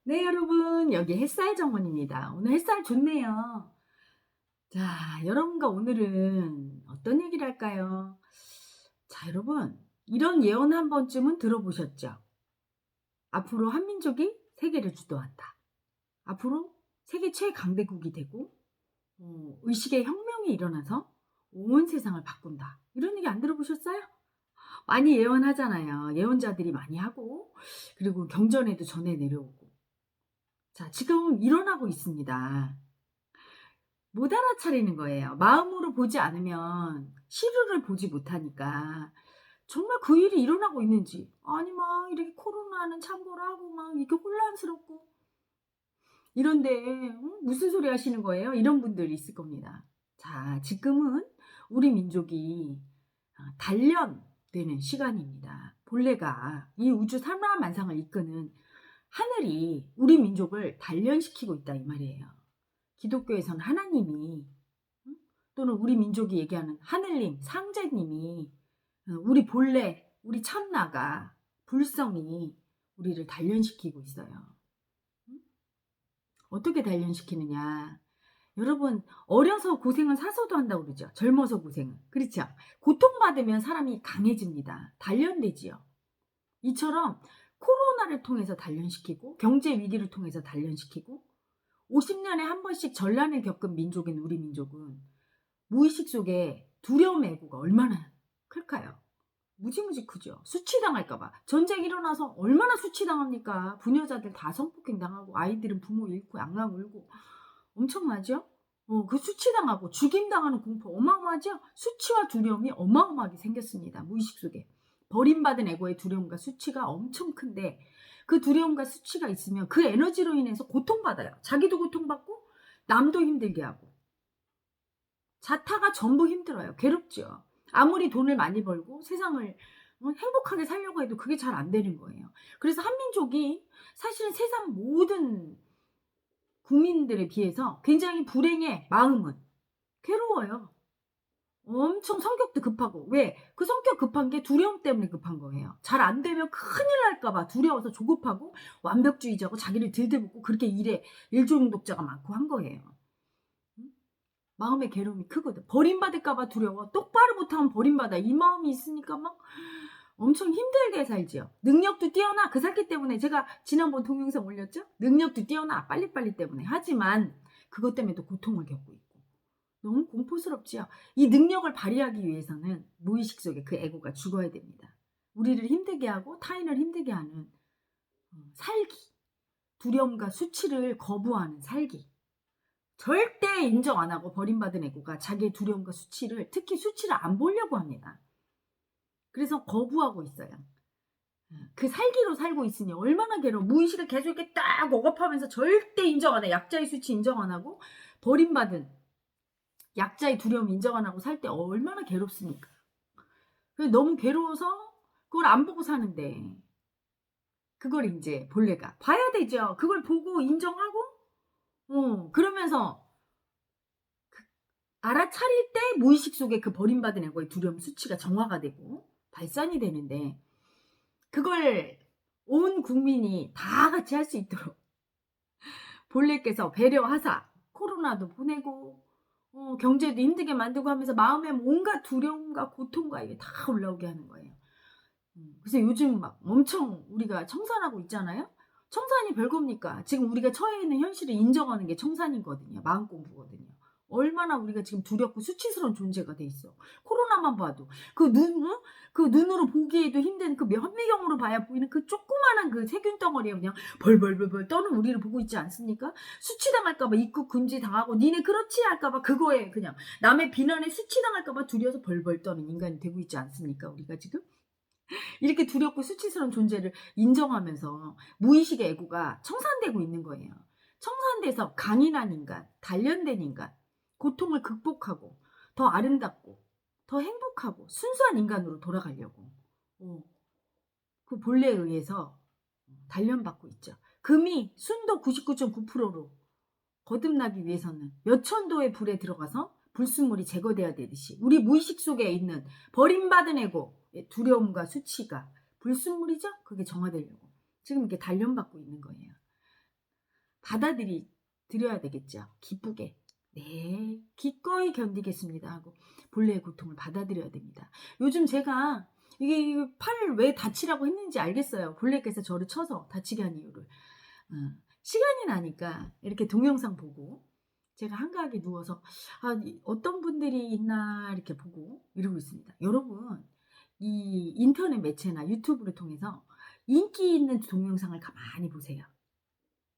네, 여러분, 여기 햇살 정원입니다. 오늘 햇살 좋네요. 자, 여러분과 오늘은 어떤 얘기를 할까요? 자, 여러분, 이런 예언 한 번쯤은 들어보셨죠? 앞으로 한민족이 세계를 주도한다. 앞으로 세계 최강대국이 되고, 의식의 혁명이 일어나서 온 세상을 바꾼다. 이런 얘기 안 들어보셨어요? 많이 예언하잖아요. 예언자들이 많이 하고, 그리고 경전에도 전해 내려오고. 자, 지금 일어나고 있습니다. 못 알아차리는 거예요. 마음으로 보지 않으면 시루를 보지 못하니까 정말 그 일이 일어나고 있는지, 아니 막 이렇게 코로나는 참고를 하고 막 이렇게 혼란스럽고 이런데 무슨 소리 하시는 거예요? 이런 분들이 있을 겁니다. 자, 지금은 우리 민족이 단련되는 시간입니다. 본래가 이 우주 산만상을 이끄는 하늘이 우리 민족을 단련시키고 있다 이 말이에요. 기독교에서는 하나님이, 또는 우리 민족이 얘기하는 하늘님, 상제님이, 우리 본래, 우리 참나가, 불성이 우리를 단련시키고 있어요. 어떻게 단련시키느냐? 여러분, 어려서 고생은 사서도 한다고 그러죠. 젊어서 고생은. 그렇죠? 고통받으면 사람이 강해집니다. 단련되지요. 이처럼 코로나를 통해서 단련시키고, 경제 위기를 통해서 단련시키고, 50년에 한 번씩 전란을 겪은 민족인 우리 민족은 무의식 속에 두려움 애고가 얼마나 클까요? 무지무지 크죠. 수치당할까봐. 전쟁 일어나서 얼마나 수치당합니까? 부녀자들 다 성폭행 당하고 아이들은 부모 잃고 양랑 울고 엄청나죠? 그 수치당하고 죽임당하는 공포 어마어마하죠? 수치와 두려움이 어마어마하게 생겼습니다. 무의식 속에. 버림받은 애고의 두려움과 수치가 엄청 큰데 그 두려움과 수치가 있으면 그 에너지로 인해서 고통받아요. 자기도 고통받고 남도 힘들게 하고. 자타가 전부 힘들어요. 괴롭죠. 아무리 돈을 많이 벌고 세상을 행복하게 살려고 해도 그게 잘 안 되는 거예요. 그래서 한민족이 사실은 세상 모든 국민들에 비해서 굉장히 불행해. 마음은 괴로워요. 엄청 성격도 급하고. 왜? 그 성격 급한 게 두려움 때문에 급한 거예요. 잘 안 되면 큰일 날까봐 두려워서 조급하고 완벽주의자고 자기를 들들볶고 그렇게 일중독자가 많고 한 거예요. 마음의 괴로움이 크거든. 버림받을까봐 두려워. 똑바로 못하면 버림받아. 이 마음이 있으니까 막 엄청 힘들게 살지요. 능력도 뛰어나. 그 살기 때문에 제가 지난번 동영상 올렸죠? 능력도 뛰어나. 빨리빨리 때문에. 하지만 그것 때문에 또 고통을 겪고 있고. 너무 공포스럽지요. 이 능력을 발휘하기 위해서는 무의식 속에 그 에고가 죽어야 됩니다. 우리를 힘들게 하고 타인을 힘들게 하는 살기. 두려움과 수치를 거부하는 살기. 절대 인정 안 하고 버림받은 애고가 자기의 두려움과 수치를, 특히 수치를 안 보려고 합니다. 그래서 거부하고 있어요. 그 살기로 살고 있으니 얼마나 괴로워. 무의식을 계속 이렇게 딱 억압하면서 절대 인정 안 해. 약자의 수치 인정 안 하고 버림받은 약자의 두려움 인정 안 하고 살 때 얼마나 괴롭습니까? 너무 괴로워서 그걸 안 보고 사는데 그걸 이제 본래가 봐야 되죠. 그걸 보고 인정하고 그러면서 알아차릴 때 무의식 속에 그 버림받은 애고의 두려움, 수치가 정화가 되고 발산이 되는데 그걸 온 국민이 다 같이 할 수 있도록 본래께서 배려하사 코로나도 보내고 경제도 힘들게 만들고 하면서 마음에 온갖 두려움과 고통과 이게 다 올라오게 하는 거예요. 그래서 요즘 막 엄청 우리가 청산하고 있잖아요. 청산이 별겁니까? 지금 우리가 처해 있는 현실을 인정하는 게 청산이거든요. 마음 공부거든요. 얼마나 우리가 지금 두렵고 수치스러운 존재가 돼 있어. 코로나만 봐도 그 눈으로 보기에도 힘든 그 현미경으로 봐야 보이는 그 조그마한 그 세균 덩어리에 그냥 벌벌벌벌 떠는 우리를 보고 있지 않습니까? 수치당할까봐 입국 금지 당하고 니네 그렇지 할까봐 그거에 그냥 남의 비난에 수치당할까봐 두려워서 벌벌 떠는 인간이 되고 있지 않습니까? 우리가 지금? 이렇게 두렵고 수치스러운 존재를 인정하면서 무의식의 애고가 청산되고 있는 거예요. 청산돼서 강인한 인간, 단련된 인간, 고통을 극복하고 더 아름답고 더 행복하고 순수한 인간으로 돌아가려고 그 본래에 의해서 단련받고 있죠. 금이 순도 99.9%로 거듭나기 위해서는 몇천도의 불에 들어가서 불순물이 제거돼야 되듯이 우리 무의식 속에 있는 버림받은 애고, 두려움과 수치가 불순물이죠? 그게 정화되려고 지금 이렇게 단련받고 있는 거예요. 드려야 되겠죠. 기쁘게. 네, 기꺼이 견디겠습니다 하고 본래의 고통을 받아들여야 됩니다. 요즘 제가 이게 팔을 왜 다치라고 했는지 알겠어요. 본래께서 저를 쳐서 다치게 한 이유를. 시간이 나니까 이렇게 동영상 보고 제가 한가하게 누워서 어떤 분들이 있나 이렇게 보고 이러고 있습니다. 여러분, 이 인터넷 매체나 유튜브를 통해서 인기 있는 동영상을 가만히 보세요.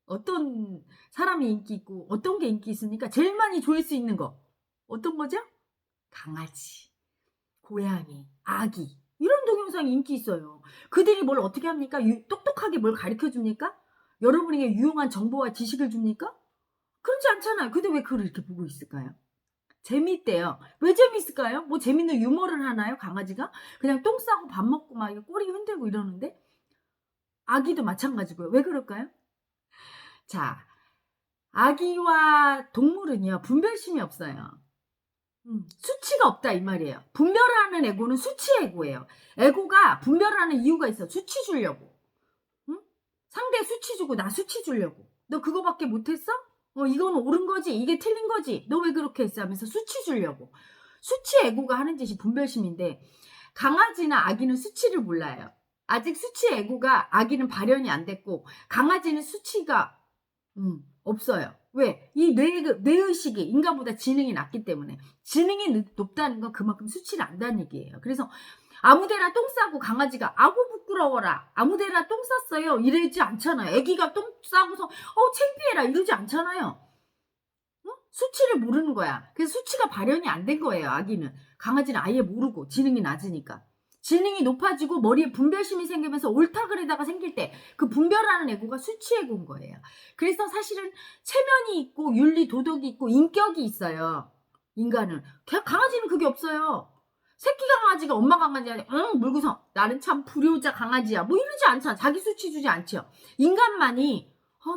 어떤 사람이 인기 있고 어떤 게 인기 있으니까 제일 많이 조회수 있는 거 어떤 거죠? 강아지, 고양이, 아기 이런 동영상이 인기 있어요. 그들이 뭘 어떻게 합니까? 똑똑하게 뭘 가르쳐 줍니까? 여러분에게 유용한 정보와 지식을 줍니까? 그렇지 않잖아요. 근데 왜 그걸 이렇게 보고 있을까요? 재미있대요. 왜 재미있을까요? 뭐 재밌는 유머를 하나요? 강아지가? 그냥 똥 싸고 밥 먹고 막 꼬리 흔들고 이러는데 아기도 마찬가지고요. 왜 그럴까요? 자, 아기와 동물은요, 분별심이 없어요. 수치가 없다 이 말이에요. 분별하는 에고는 수치 에고예요. 에고가 분별하는 이유가 있어. 수치 주려고. 응? 상대 수치 주고 나 수치 주려고. 너 그거밖에 못했어? 이건 옳은 거지. 이게 틀린 거지. 너 왜 그렇게 했어? 하면서 수치 주려고. 수치 에고가 하는 짓이 분별심인데 강아지나 아기는 수치를 몰라요. 아직 수치 에고가 아기는 발현이 안 됐고 강아지는 수치가 없어요. 왜? 이 뇌의식이 인간보다 지능이 낮기 때문에. 지능이 높다는 건 그만큼 수치를 안다는 얘기예요. 그래서 아무데나 똥 싸고 강아지가 아고 부끄러워라. 아무데나 똥 쌌어요. 이러지 않잖아요. 애기가 똥 싸고서 창피해라. 이러지 않잖아요. 수치를 모르는 거야. 그래서 수치가 발현이 안 된 거예요. 아기는. 강아지는 아예 모르고 지능이 낮으니까. 지능이 높아지고 머리에 분별심이 생기면서 옳다 그르다가 생길 때 그 분별하는 에고가 수치 에고인 거예요. 그래서 사실은 체면이 있고 윤리 도덕이 있고 인격이 있어요. 인간은. 강아지는 그게 없어요. 새끼 강아지가 엄마 강아지한테 물고서 나는 참 불효자 강아지야 뭐 이러지 않잖아. 자기 수치 주지 않죠. 인간만이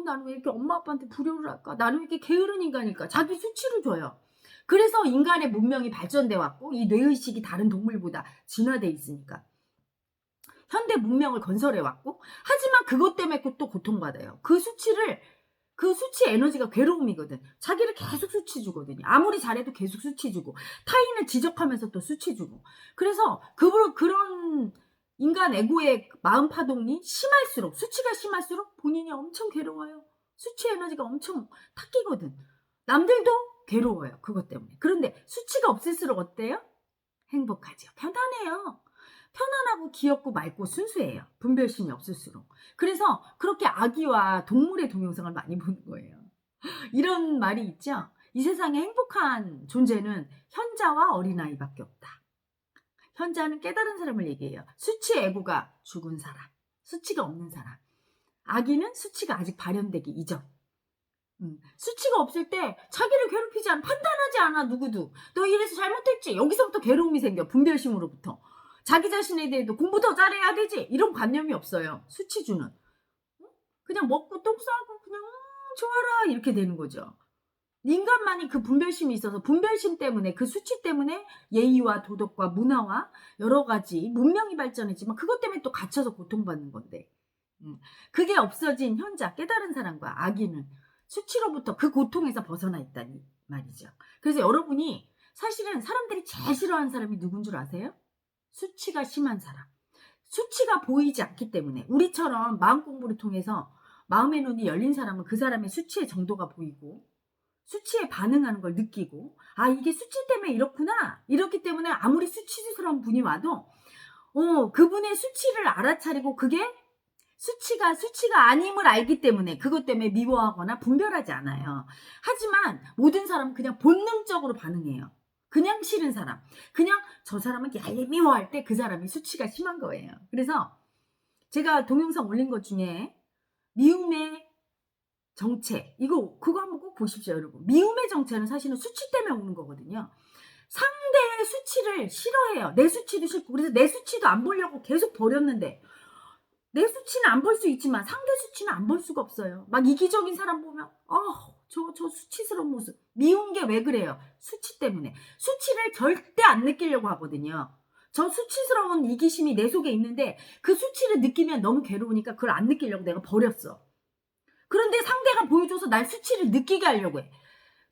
나는 왜 이렇게 엄마 아빠한테 불효를 할까? 나는 왜 이렇게 게으른 인간일까? 자기 수치를 줘요. 그래서 인간의 문명이 발전돼 왔고 이 뇌의식이 다른 동물보다 진화돼 있으니까 현대 문명을 건설해 왔고 하지만 그것 때문에 또 고통받아요. 그 수치 에너지가 괴로움이거든. 자기를 계속 수치 주거든요. 아무리 잘해도 계속 수치 주고 타인을 지적하면서 또 수치 주고 그래서 그런 인간 에고의 마음 파동이 심할수록 수치가 심할수록 본인이 엄청 괴로워요. 수치 에너지가 엄청 탁기거든. 남들도 괴로워요. 그것 때문에. 그런데 수치가 없을수록 어때요? 행복하죠. 편안해요. 편안하고 귀엽고 맑고 순수해요. 분별심이 없을수록. 그래서 그렇게 아기와 동물의 동영상을 많이 보는 거예요. 이런 말이 있죠. 이 세상에 행복한 존재는 현자와 어린아이밖에 없다. 현자는 깨달은 사람을 얘기해요. 수치 에고가 죽은 사람. 수치가 없는 사람. 아기는 수치가 아직 발현되기 이전. 수치가 없을 때 자기를 괴롭히지 않아. 판단하지 않아. 누구도. 너 이래서 잘못했지. 여기서부터 괴로움이 생겨. 분별심으로부터. 자기 자신에 대해도 공부 더 잘해야 되지. 이런 관념이 없어요. 수치주는. 그냥 먹고 똥 싸고 그냥 좋아라 이렇게 되는 거죠. 인간만이 그 분별심이 있어서 분별심 때문에 그 수치 때문에 예의와 도덕과 문화와 여러 가지 문명이 발전했지만 그것 때문에 또 갇혀서 고통받는 건데 그게 없어진 현자 깨달은 사람과 아기는 수치로부터 그 고통에서 벗어나 있다니 말이죠. 그래서 여러분이 사실은 사람들이 제일 싫어하는 사람이 누군 줄 아세요? 수치가 심한 사람. 수치가 보이지 않기 때문에 우리처럼 마음 공부를 통해서 마음의 눈이 열린 사람은 그 사람의 수치의 정도가 보이고 수치에 반응하는 걸 느끼고 이게 수치 때문에 이렇구나. 이렇기 때문에 아무리 수치스러운 분이 와도 그분의 수치를 알아차리고 그게 수치가 아님을 알기 때문에 그것 때문에 미워하거나 분별하지 않아요. 하지만 모든 사람은 그냥 본능적으로 반응해요. 그냥 싫은 사람. 그냥 저 사람은 얄미워할 때 그 사람이 수치가 심한 거예요. 그래서 제가 동영상 올린 것 중에 미움의 정체 그거 한번 꼭 보십시오 여러분. 미움의 정체는 사실은 수치 때문에 오는 거거든요. 상대의 수치를 싫어해요. 내 수치도 싫고 그래서 내 수치도 안 보려고 계속 버렸는데 내 수치는 안 볼 수 있지만 상대 수치는 안 볼 수가 없어요. 막 이기적인 사람 보면 저 수치스러운 모습. 미운 게 왜 그래요? 수치 때문에. 수치를 절대 안 느끼려고 하거든요. 저 수치스러운 이기심이 내 속에 있는데 그 수치를 느끼면 너무 괴로우니까 그걸 안 느끼려고 내가 버렸어. 그런데 상대가 보여줘서 날 수치를 느끼게 하려고 해.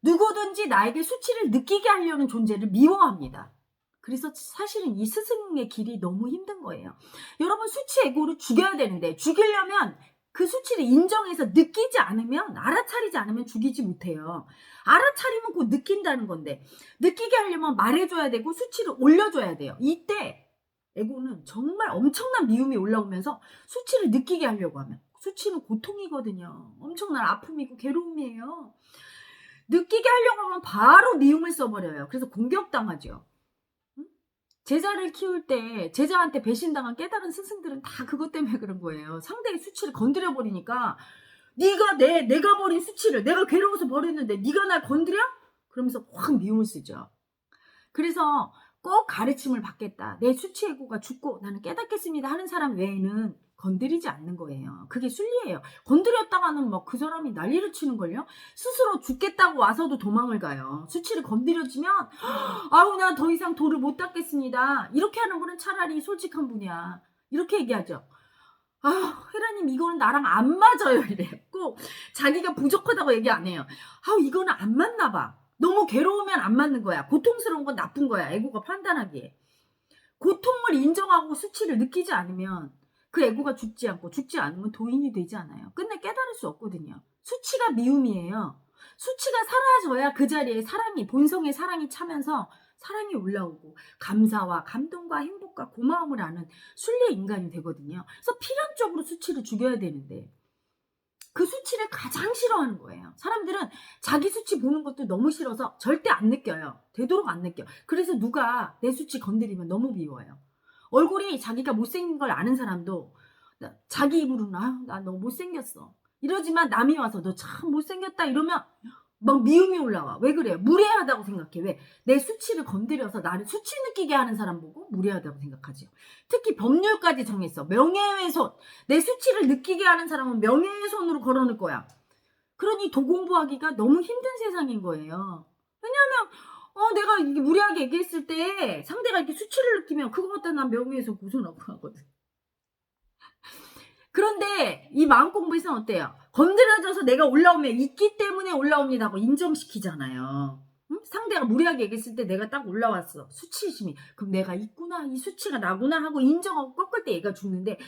누구든지 나에게 수치를 느끼게 하려는 존재를 미워합니다. 그래서 사실은 이 스승의 길이 너무 힘든 거예요. 여러분, 수치 에고를 죽여야 되는데, 죽이려면 그 수치를 인정해서 느끼지 않으면, 알아차리지 않으면 죽이지 못해요. 알아차리면 곧 느낀다는 건데, 느끼게 하려면 말해줘야 되고 수치를 올려줘야 돼요. 이때 에고는 정말 엄청난 미움이 올라오면서 수치를 느끼게 하려고 하면, 수치는 고통이거든요. 엄청난 아픔이고 괴로움이에요. 느끼게 하려고 하면 바로 미움을 써버려요. 그래서 공격당하죠. 제자를 키울 때 제자한테 배신당한 깨달은 스승들은 다 그것 때문에 그런 거예요. 상대의 수치를 건드려 버리니까, 내가 버린 수치를 내가 괴로워서 버렸는데 네가 날 건드려? 그러면서 확 미움을 쓰죠. 그래서 꼭 가르침을 받겠다, 내 수치 에고가 죽고 나는 깨닫겠습니다 하는 사람 외에는 건드리지 않는 거예요. 그게 순리예요. 건드렸다가는 막 그 사람이 난리를 치는걸요. 스스로 죽겠다고 와서도 도망을 가요. 수치를 건드려지면 아우, 나 더 이상 도를 못 닦겠습니다, 이렇게 하는 분은 차라리 솔직한 분이야. 이렇게 얘기하죠. 아, 혜라님 이거는 나랑 안 맞아요 이래요. 꼭 자기가 부족하다고 얘기 안 해요. 아, 이거는 안 맞나 봐. 너무 괴로우면 안 맞는 거야. 고통스러운 건 나쁜 거야. 에고가 판단하기에. 고통을 인정하고 수치를 느끼지 않으면 그 에고가 죽지 않으면 도인이 되지 않아요. 끝내 깨달을 수 없거든요. 수치가 미움이에요. 수치가 사라져야 그 자리에 사랑이, 본성의 사랑이 차면서 사랑이 올라오고 감사와 감동과 행복과 고마움을 아는 순리의 인간이 되거든요. 그래서 필연적으로 수치를 죽여야 되는데 그 수치를 가장 싫어하는 거예요. 사람들은 자기 수치 보는 것도 너무 싫어서 절대 안 느껴요. 되도록 안 느껴. 그래서 누가 내 수치 건드리면 너무 미워요. 얼굴이 자기가 못생긴 걸 아는 사람도 자기 입으로는 나 너무 못생겼어 이러지만, 남이 와서 너 참 못생겼다 이러면 막 미움이 올라와. 왜 그래요? 무례하다고 생각해. 왜? 내 수치를 건드려서 나를 수치 느끼게 하는 사람 보고 무례하다고 생각하죠. 특히 법률까지 정했어. 명예훼손. 내 수치를 느끼게 하는 사람은 명예훼손으로 걸어놓을 거야. 그러니 도공부하기가 너무 힘든 세상인 거예요. 왜냐하면 내가 이게 무례하게 얘기했을 때 상대가 이렇게 수치를 느끼면 그거 갖다 난 명예훼손 고소하고 하거든. 그런데 이 마음공부에서는 어때요? 건드려져서 내가 올라오면 있기 때문에 올라옵니다 하고 인정시키잖아요. 응? 상대가 무례하게 얘기했을 때 내가 딱 올라왔어. 수치심이. 그럼 내가 있구나. 이 수치가 나구나 하고 인정하고 꺾을 때 얘가 죽는데,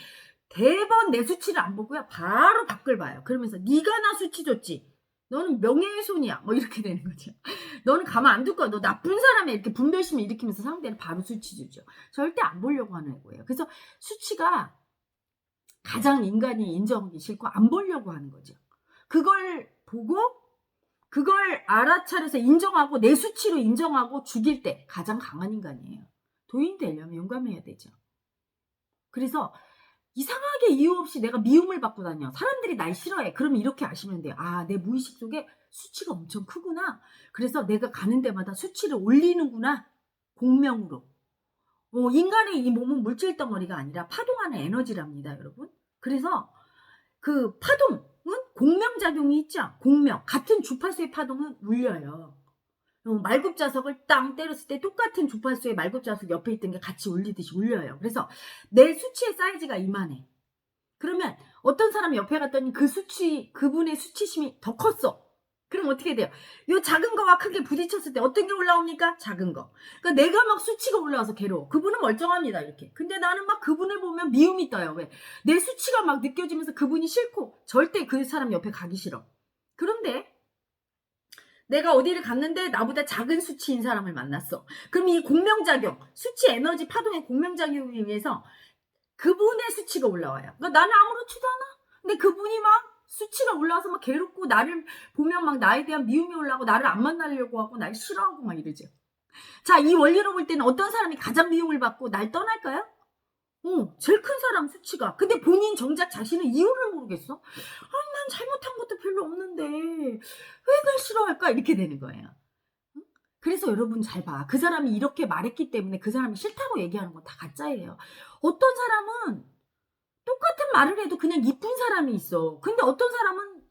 대번 내 수치를 안 보고요. 바로 밖을 봐요. 그러면서 네가 나 수치 줬지. 너는 명예훼손이야. 뭐 이렇게 되는 거죠. 너는 가만 안 둘 거야. 너 나쁜 사람이야. 이렇게 분별심을 일으키면서 상대를 바로 수치 주죠. 절대 안 보려고 하는 거예요. 그래서 수치가 가장 인간이 인정하기 싫고 안 보려고 하는 거죠. 그걸 보고 그걸 알아차려서 인정하고 내 수치로 인정하고 죽일 때 가장 강한 인간이에요. 도인이 되려면 용감해야 되죠. 그래서 이상하게 이유 없이 내가 미움을 받고 다녀. 사람들이 날 싫어해. 그러면 이렇게 아시면 돼요. 아, 내 무의식 속에 수치가 엄청 크구나. 그래서 내가 가는 데마다 수치를 올리는구나. 공명으로. 인간의 이 몸은 물질 덩어리가 아니라 파동하는 에너지랍니다, 여러분. 그래서 그 파동은 공명작용이 있죠. 공명. 같은 주파수의 파동은 울려요. 말굽자석을 땅 때렸을 때 똑같은 주파수의 말굽자석 옆에 있던 게 같이 울리듯이 울려요. 그래서 내 수치의 사이즈가 이만해. 그러면 어떤 사람 옆에 갔더니 그분의 수치심이 더 컸어. 그럼 어떻게 돼요? 요 작은 거와 크게 부딪혔을 때 어떤 게 올라옵니까? 작은 거. 그러니까 내가 막 수치가 올라와서 괴로워. 그분은 멀쩡합니다, 이렇게. 근데 나는 막 그분을 보면 미움이 떠요. 왜? 내 수치가 막 느껴지면서 그분이 싫고 절대 그 사람 옆에 가기 싫어. 그런데 내가 어디를 갔는데 나보다 작은 수치인 사람을 만났어. 그럼 이 공명작용, 수치 에너지 파동의 공명작용에 의해서 그분의 수치가 올라와요. 그러니까 나는 아무렇지도 않아. 근데 그분이 막 수치가 올라와서 막 괴롭고 나를 보면 막 나에 대한 미움이 올라오고 나를 안 만나려고 하고 날 싫어하고 막 이러죠. 자, 이 원리로 볼 때는 어떤 사람이 가장 미움을 받고 날 떠날까요? 제일 큰 사람 수치가. 근데 본인 정작 자신은 이유를 모르겠어. 난 잘못한 것도 별로 없는데 왜 날 싫어할까? 이렇게 되는 거예요. 그래서 여러분 잘 봐. 그 사람이 이렇게 말했기 때문에 그 사람이 싫다고 얘기하는 건 다 가짜예요. 어떤 사람은 똑같은 말을 해도 그냥 이쁜 사람이 있어. 근데 어떤 사람은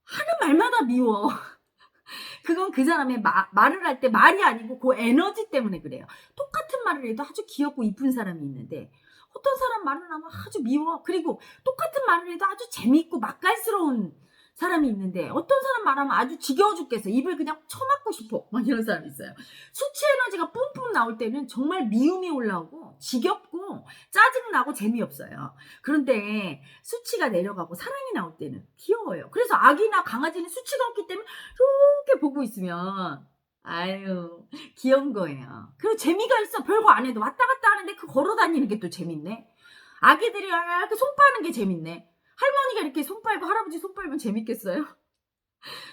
하는 말마다 미워. 그건 그 사람의 말을 할 때 말이 아니고 그 에너지 때문에 그래요. 똑같은 말을 해도 아주 귀엽고 이쁜 사람이 있는데 어떤 사람 말을 하면 아주 미워. 그리고 똑같은 말을 해도 아주 재미있고 맛깔스러운 사람이 있는데 어떤 사람 말하면 아주 지겨워 죽겠어. 입을 그냥 쳐맞고 싶어. 막 이런 사람이 있어요. 수치 에너지가 뿜뿜 나올 때는 정말 미움이 올라오고 지겹고 짜증나고 재미없어요. 그런데 수치가 내려가고 사랑이 나올 때는 귀여워요. 그래서 아기나 강아지는 수치가 없기 때문에 이렇게 보고 있으면 아유 귀여운 거예요. 그리고 재미가 있어. 별거 안 해도 왔다 갔다 하는데 그 걸어 다니는 게 또 재밌네. 아기들이 이렇게 손 빠는 게 재밌네. 할머니가 이렇게 손 빨고 할아버지 손 빨면 재밌겠어요?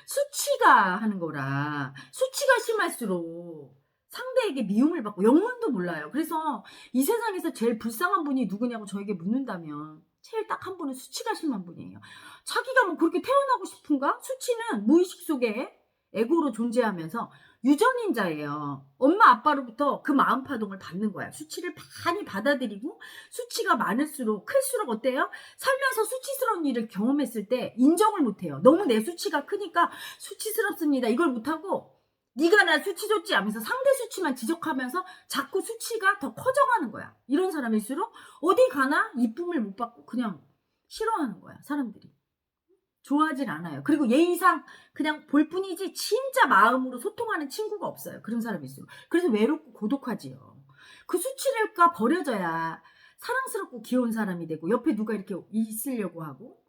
수치가 하는 거라 수치가 심할수록 상대에게 미움을 받고 영문도 몰라요. 그래서 이 세상에서 제일 불쌍한 분이 누구냐고 저에게 묻는다면 제일 딱 한 분은 수치가 심한 분이에요. 자기가 뭐 그렇게 태어나고 싶은가? 수치는 무의식 속에 에고로 존재하면서 유전인자예요. 엄마 아빠로부터 그 마음 파동을 받는 거야. 수치를 많이 받아들이고 수치가 많을수록 클수록 어때요? 살면서 수치스러운 일을 경험했을 때 인정을 못해요. 너무 내 수치가 크니까 수치스럽습니다. 이걸 못하고 네가 나 수치 줬지 하면서 상대 수치만 지적하면서 자꾸 수치가 더 커져가는 거야. 이런 사람일수록 어디 가나 이쁨을 못 받고 그냥 싫어하는 거야. 사람들이. 좋아하진 않아요. 그리고 예의상 그냥 볼 뿐이지 진짜 마음으로 소통하는 친구가 없어요. 그런 사람이 있어요. 그래서 외롭고 고독하지요. 그 수치를까 버려져야 사랑스럽고 귀여운 사람이 되고 옆에 누가 이렇게 있으려고 하고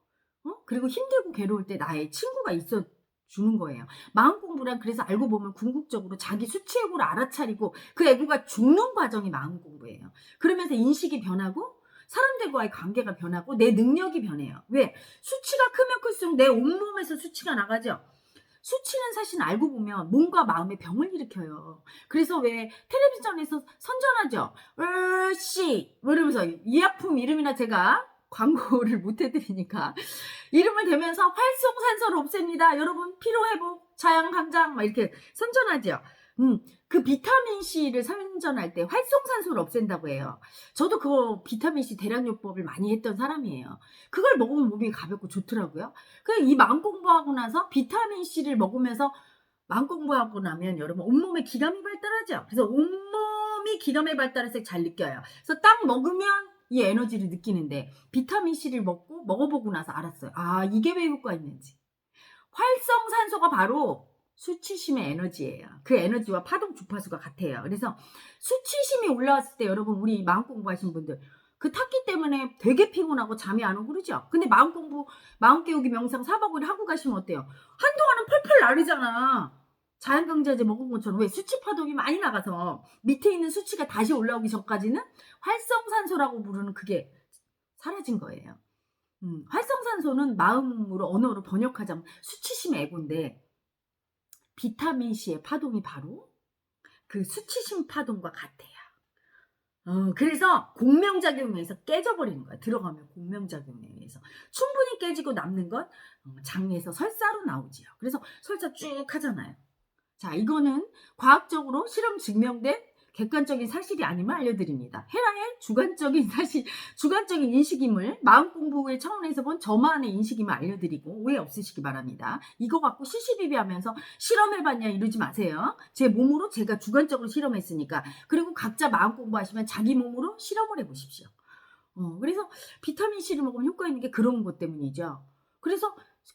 그리고 힘들고 괴로울 때 나의 친구가 있어 주는 거예요. 마음 공부란 그래서 알고 보면 궁극적으로 자기 수치 애고를 알아차리고 그 애고가 죽는 과정이 마음 공부예요. 그러면서 인식이 변하고 사람들과의 관계가 변하고 내 능력이 변해요. 왜? 수치가 크면 클수록 내 온몸에서 수치가 나가죠. 수치는 사실 알고 보면 몸과 마음의 병을 일으켜요. 그래서 왜 텔레비전에서 선전하죠. 으씨 이러면서 이 약품 이름이나 제가 광고를 못 해드리니까 이름을 대면서 활성산소를 없앱니다. 여러분 피로회복, 자양강장 막 이렇게 선전하죠. 그 비타민C를 선전할 때 활성산소를 없앤다고 해요. 저도 그거 비타민C 대량요법을 많이 했던 사람이에요. 그걸 먹으면 몸이 가볍고 좋더라고요. 그래서 이 마음 공부하고 나서 비타민C를 먹으면서 마음 공부하고 나면 여러분 온몸에 기감이 발달하죠. 그래서 온몸이 기감이 발달해서 잘 느껴요. 그래서 딱 먹으면 이 에너지를 느끼는데 비타민C를 먹어보고 나서 알았어요. 아 이게 왜 효과가 있는지. 활성산소가 바로 수치심의 에너지예요. 그 에너지와 파동 주파수가 같아요. 그래서 수치심이 올라왔을 때 여러분 우리 마음 공부하신 분들 그 탔기 때문에 되게 피곤하고 잠이 안 오고 그러죠. 근데 마음 공부, 마음 깨우기 명상 4박 5일 하고 가시면 어때요? 한동안은 펄펄 나르잖아. 자연강자제 먹은 것처럼 왜 수치 파동이 많이 나가서 밑에 있는 수치가 다시 올라오기 전까지는 활성산소라고 부르는 그게 사라진 거예요. 활성산소는 마음으로 언어로 번역하자면 수치심의 애고인데 비타민C의 파동이 바로 그 수치심 파동과 같아요. 그래서 공명작용에 의해서 깨져버리는 거야. 들어가면 공명작용에 의해서. 충분히 깨지고 남는 건 장에서 설사로 나오지요. 그래서 설사 쭉 하잖아요. 자, 이거는 과학적으로 실험 증명된 객관적인 사실이 아님을 알려드립니다. 헤라의 주관적인 사실, 주관적인 인식임을 마음 공부의 차원에서 본 저만의 인식임을 알려드리고 오해 없으시기 바랍니다. 이거 갖고 시시비비하면서 실험해봤냐 이러지 마세요. 제 몸으로 제가 주관적으로 실험했으니까. 그리고 각자 마음 공부하시면 자기 몸으로 실험을 해보십시오. 그래서 비타민C를 먹으면 효과 있는 게 그런 것 때문이죠.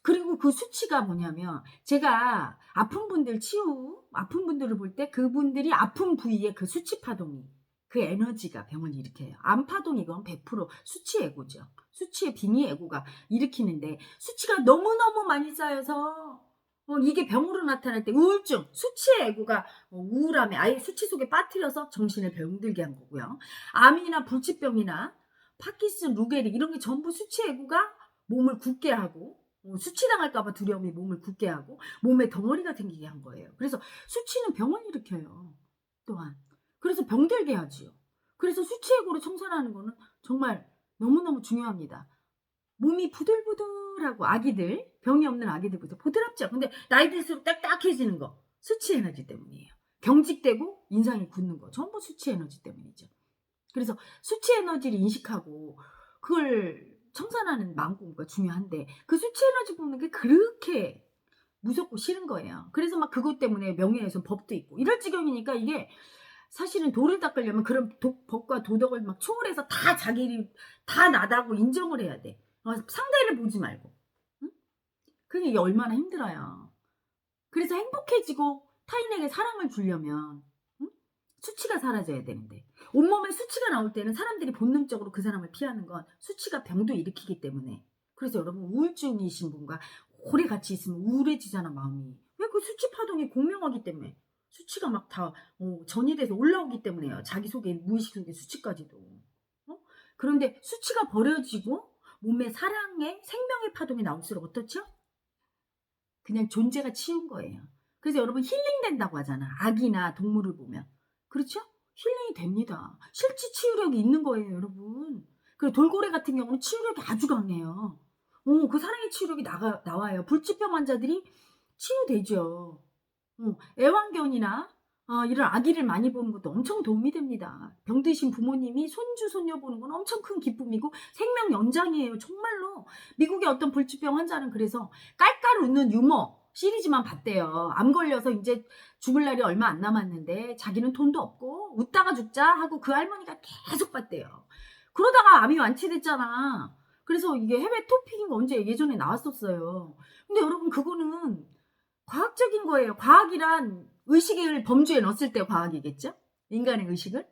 그리고 그 수치가 뭐냐면 제가 아픈 분들을 볼 때 그분들이 아픈 부위에 그 수치 파동이 그 에너지가 병을 일으켜요. 암 파동이건 100% 수치 애고죠. 수치의 빙의 애고가 일으키는데 수치가 너무너무 많이 쌓여서 이게 병으로 나타날 때 우울증, 수치의 애고가 우울함에 아예 수치 속에 빠뜨려서 정신을 병들게 한 거고요. 암이나 불치병이나 파킨슨, 루게릭 이런 게 전부 수치 애고가 몸을 굳게 하고 수치당할까봐 두려움이 몸을 굳게 하고 몸에 덩어리가 생기게 한 거예요. 그래서 수치는 병을 일으켜요. 또한. 그래서 병들게 하지요. 그래서 수치액으로 청산하는 거는 정말 너무너무 중요합니다. 몸이 부들부들하고 아기들, 병이 없는 아기들부터 부드럽죠. 근데 나이 들수록 딱딱해지는 거 수치 에너지 때문이에요. 경직되고 인상이 굳는 거 전부 수치 에너지 때문이죠. 그래서 수치 에너지를 인식하고 그걸 청산하는 마음 공부가 중요한데 그 수치 에너지 보는 게 그렇게 무섭고 싫은 거예요. 그래서 막 그것 때문에 명예훼손 법도 있고 이럴 지경이니까 이게 사실은 도를 닦으려면 그런 법과 도덕을 막 초월해서 다 자기 다 나다고 인정을 해야 돼. 상대를 보지 말고. 응? 세상에 이게 얼마나 힘들어요. 그래서 행복해지고 타인에게 사랑을 주려면 응? 수치가 사라져야 되는데 온몸에 수치가 나올 때는 사람들이 본능적으로 그 사람을 피하는 건 수치가 병도 일으키기 때문에. 그래서 여러분 우울증이신 분과 오래 같이 있으면 우울해지잖아 마음이. 왜? 그 수치 파동이 공명하기 때문에. 수치가 막 다 전이돼서 올라오기 때문에요. 자기 속에 무의식 속에 수치까지도. 어? 그런데 수치가 버려지고 몸에 사랑의 생명의 파동이 나올수록 어떻죠? 그냥 존재가 치운 거예요. 그래서 여러분 힐링된다고 하잖아. 아기나 동물을 보면. 그렇죠? 힐링이 됩니다. 실제 치유력이 있는 거예요, 여러분. 그리고 돌고래 같은 경우는 치유력이 아주 강해요. 그 사랑의 치유력이 나와요. 불치병 환자들이 치유되죠. 애완견이나 이런 아기를 많이 보는 것도 엄청 도움이 됩니다. 병드신 부모님이 손주, 손녀 보는 건 엄청 큰 기쁨이고 생명 연장이에요. 정말로. 미국의 어떤 불치병 환자는 그래서 깔깔 웃는 유머 시리즈만 봤대요. 암 걸려서 이제 죽을 날이 얼마 안 남았는데 자기는 돈도 없고 웃다가 죽자 하고 그 할머니가 계속 봤대요. 그러다가 암이 완치됐잖아. 그래서 이게 해외 토픽인가 언제 예전에 나왔었어요. 근데 여러분 그거는 과학적인 거예요. 과학이란 의식을 범주에 넣었을 때 과학이겠죠? 인간의 의식을.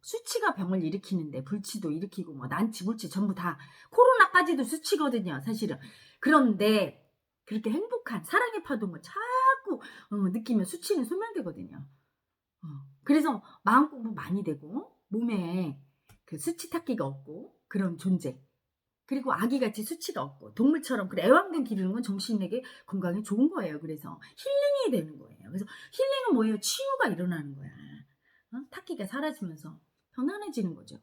수치가 병을 일으키는데 불치도 일으키고 뭐 난치, 불치 전부 다 코로나까지도 수치거든요. 사실은. 그런데 그렇게 행복한 사랑의 파동을 자꾸 느끼면 수치는 소멸되거든요. 그래서 마음 공부 많이 되고 몸에 그 수치 탁기가 없고 그런 존재. 그리고 아기같이 수치가 없고 동물처럼 그래 애완견 기르는 건 정신에게 건강에 좋은 거예요. 그래서 힐링이 되는 거예요. 그래서 힐링은 뭐예요? 치유가 일어나는 거야. 탁기가 사라지면서 편안해지는 거죠.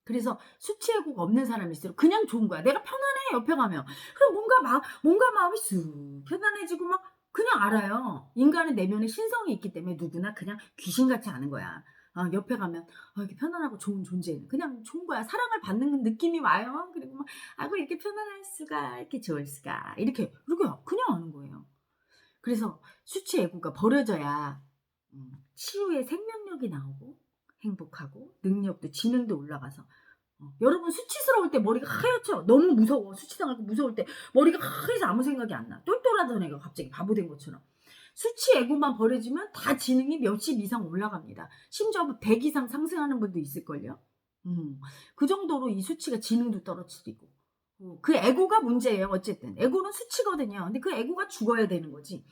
그래서 수치애고가 없는 사람일수록 그냥 좋은 거야. 내가 편안해 옆에 가면. 그럼 뭔가 마음이 쑥 편안해지고 막 그냥 알아요. 인간은 내면에 신성이 있기 때문에 누구나 그냥 귀신같이 아는 거야. 옆에 가면 이렇게 편안하고 좋은 존재는 그냥 좋은 거야. 사랑을 받는 느낌이 와요. 그리고 막 이렇게 편안할 수가 이렇게 좋을 수가 이렇게 그냥 아는 거예요. 그래서 수치애고가 버려져야 치유의 생명력이 나오고 행복하고 능력도 지능도 올라가서 여러분 수치스러울 때 머리가 하얗죠? 너무 무서워. 수치당하고 무서울 때 머리가 하얘서 아무 생각이 안 나. 똘똘하던 애가 갑자기 바보 된 것처럼. 수치 애고만 버려지면 다 지능이 몇십 이상 올라갑니다. 심지어 100 이상 상승하는 분도 있을걸요. 그 정도로 이 수치가 지능도 떨어뜨리고. 그 애고가 문제예요. 어쨌든 애고는 수치거든요. 근데 그 애고가 죽어야 되는 거지.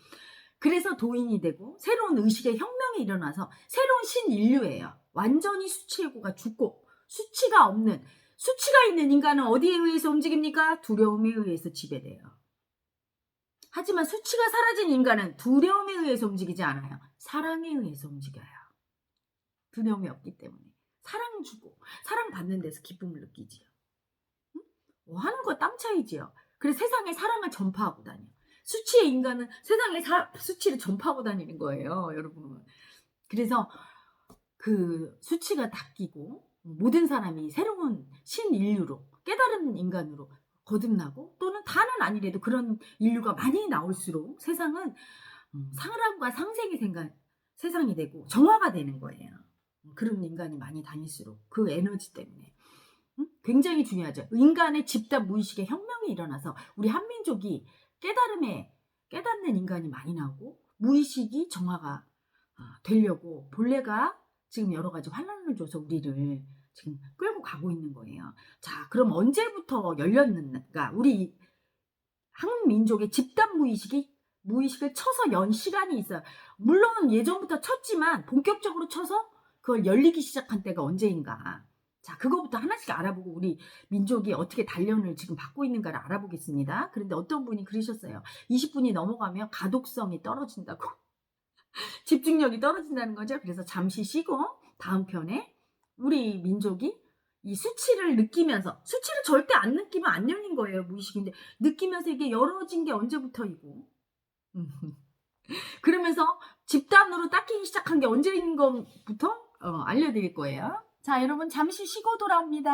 그래서 도인이 되고 새로운 의식의 혁명이 일어나서 새로운 신인류예요. 완전히 수치 애고가 죽고 수치가 있는 인간은 어디에 의해서 움직입니까? 두려움에 의해서 지배돼요. 하지만 수치가 사라진 인간은 두려움에 의해서 움직이지 않아요. 사랑에 의해서 움직여요. 두려움이 없기 때문에. 사랑 주고 사랑받는 데서 기쁨을 느끼지요. 하는 거 땀 차이지요. 그래서 세상에 사랑을 전파하고 다녀요. 수치의 인간은 세상에 수치를 전파하고 다니는 거예요, 여러분. 그래서 그 수치가 닦이고 모든 사람이 새로운 신인류로 깨달은 인간으로 거듭나고 또는 다는 아니래도 그런 인류가 많이 나올수록 세상은 사랑과 상생이 세상이 되고 정화가 되는 거예요. 그런 인간이 많이 다닐수록 그 에너지 때문에. 굉장히 중요하죠. 인간의 집단 무의식의 혁명이 일어나서 우리 한민족이 깨닫는 인간이 많이 나오고 무의식이 정화가 되려고 본래가 지금 여러 가지 환란을 줘서 우리를 지금 끌고 가고 있는 거예요. 자, 그럼 언제부터 열렸는가? 우리 한민족의 집단 무의식을 쳐서 연 시간이 있어요. 물론 예전부터 쳤지만 본격적으로 쳐서 그걸 열리기 시작한 때가 언제인가? 자, 그거부터 하나씩 알아보고 우리 민족이 어떻게 단련을 지금 받고 있는가를 알아보겠습니다. 그런데 어떤 분이 그러셨어요. 20분이 넘어가면 가독성이 떨어진다고. 집중력이 떨어진다는 거죠. 그래서 잠시 쉬고 다음 편에 우리 민족이 이 수치를 느끼면서 수치를 절대 안 느끼면 안 열린 거예요. 무의식인데 느끼면서 이게 열어진 게 언제부터이고 그러면서 집단으로 닦이기 시작한 게 언제인 것부터 알려드릴 거예요. 자, 여러분 잠시 쉬고 돌아옵니다.